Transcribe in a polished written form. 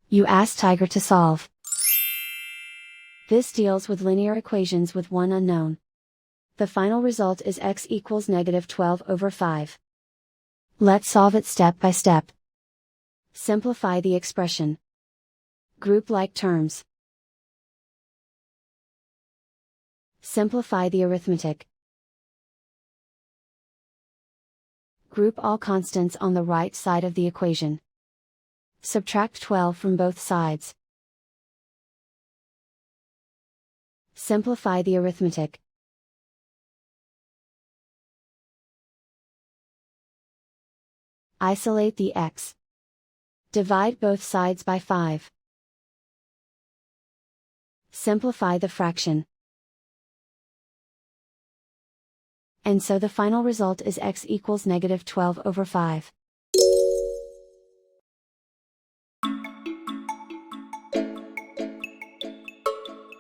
You ask Tiger to solve. This deals with linear equations with one unknown. The final result is x equals -12/5. Let's solve it step by step. Simplify the expression. Group like terms. Simplify the arithmetic. Group all constants on the right side of the equation. Subtract 12 from both sides. Simplify the arithmetic. Isolate the x. Divide both sides by 5. Simplify the fraction. And so the final result is x equals -12/5.